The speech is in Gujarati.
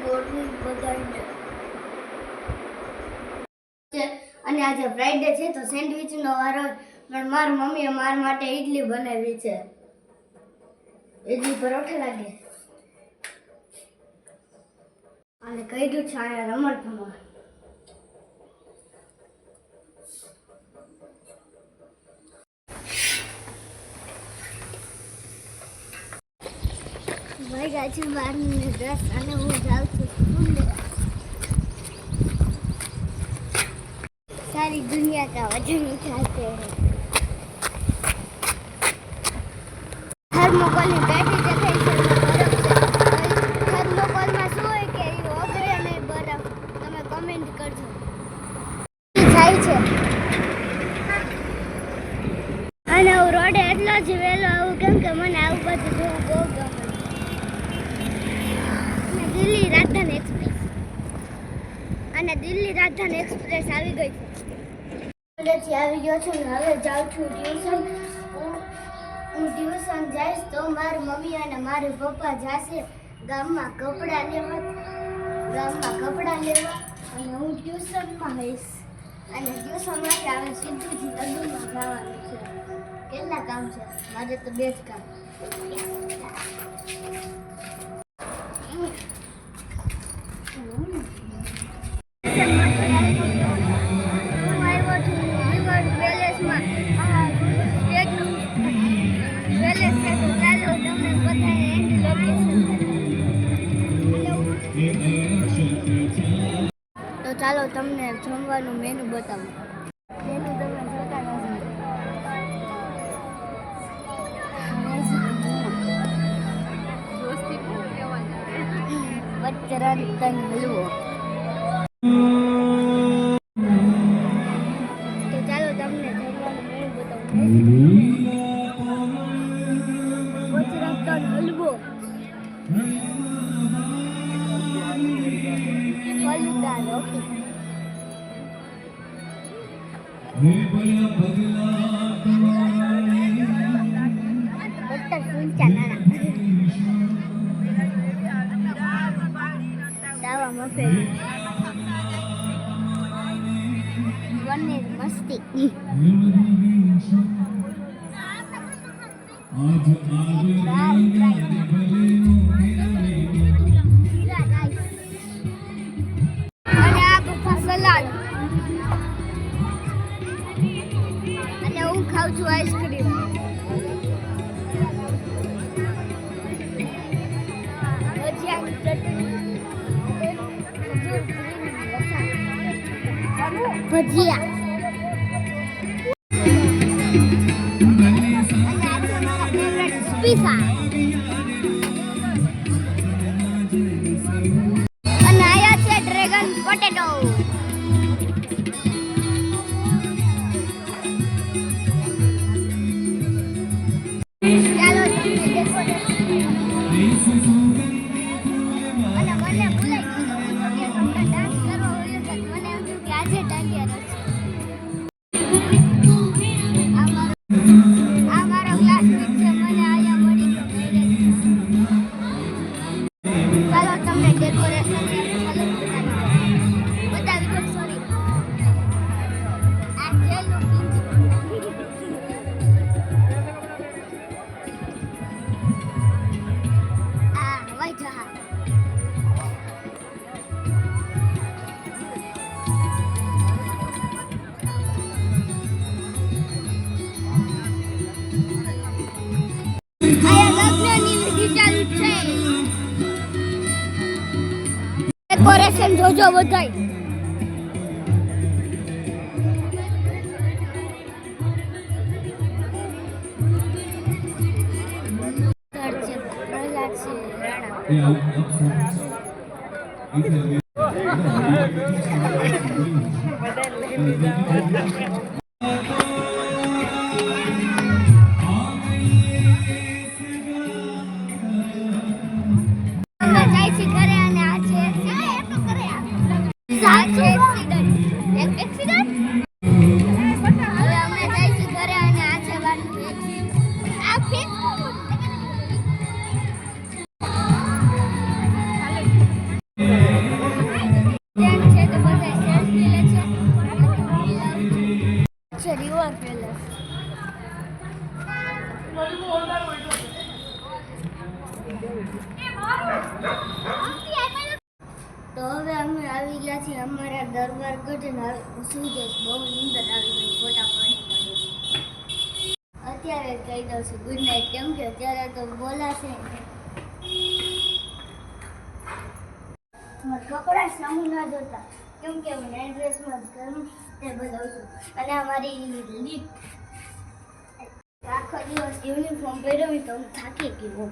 મોર્નિંગ બધાને અને આજે ફ્રાઈડે છે તો સેન્ડવિચનો વારો પણ મારી મમ્મીએ મારા માટે ઈડલી બનાવી છે. ઈડલી પરોઠા લાગે અને કહ્યું છે અહીંયા રમતમાં ભાઈ ગયા છે 12:10 અને હું જાઉં છું સ્કૂલે. सारी दुनिया का वजन उठाते हैं. थर्मोकोल ની બેટરી દેખાય છે થર્મોકોલ માં શું હોય કે એ ઓગળે નહીં બરફ. તમે કમેન્ટ કરજો. જાય છે અને હું રોડે એટલો જ વહેલો આવું કેમ કે મને આવું બધું જોવું બહુ ગમે. દિલ્હી રાજધાની એક્સપ્રેસ અને દિલ્હી રાજધાની એક્સપ્રેસ આવી ગઈ છે. આવી ગયો છું ને હવે જાઉં છું ટ્યુશન. હું ટ્યુશન જઈશ તો મારી મમ્મી અને મારી પપ્પા જશે ગામમાં કપડાં લેવા અને હું ટ્યુશનમાં હઈશ અને ટ્યુશનમાંથી આવે સીધું જ લગ્નમાં જવાનું છે. કેટલા કામ છે મારે તો 2 જ કામ. તો ચાલો તમને જમવાનું મેનુ બતાવું. મેનુ તમે જોતા નથી. બચરન હલવો. તો ચાલો તમને જમવાનું મેનુ બતાવું. બચરન હલવો, ફલૂદા રોટી, બટર કુલચા નાના, દાવા મફેન, પનીર મસ્તી, દાળ ફ્રાય, જીરા રાઈસ અને આ બફા સલાડ અને હું ખાઉં છું આઈસ્ક્રીમ. ભજીયાની ચટણી, ભજીયા પીઝા અને આયા છે ડ્રેગન પોટેટો. ચાલો અને મને ભૂલાઈ ગયું ડાન્સ કરવો હોય તો મને એમ થયું કે આજે ડાન્ડિયા રમશે. આ મારો ક્લાસમેટ છે, મને આયા મળી ગયો. ચાલો તમને ડેકોરેશન બતાવી દો. સોરી આ જેલનું આ વાઈ જહાજ ડેકોરેશન જોજો બધાય. પ્રહલાદ છે રાણા. તો હવે અમે આવી ગયા છીએ અમારા દરબાર ગઢ ને હવે સુઈ જઈશ. બહુ નીંદર આવી ગઈ ફોટા પાડી. અત્યારે જ કહી દઉં છું ગુડ નાઇટ, કેમ કે અત્યારે તો બોલાશે. કપડા સામુ ના જોતા, કેમ કે હું નાઇટ ડ્રેસમાં ઘણું તે બધું છું. અને અમારી લીટ આખો દિવસ યુનિફોર્મ પહેર્યો તો હું થાકી ગયો.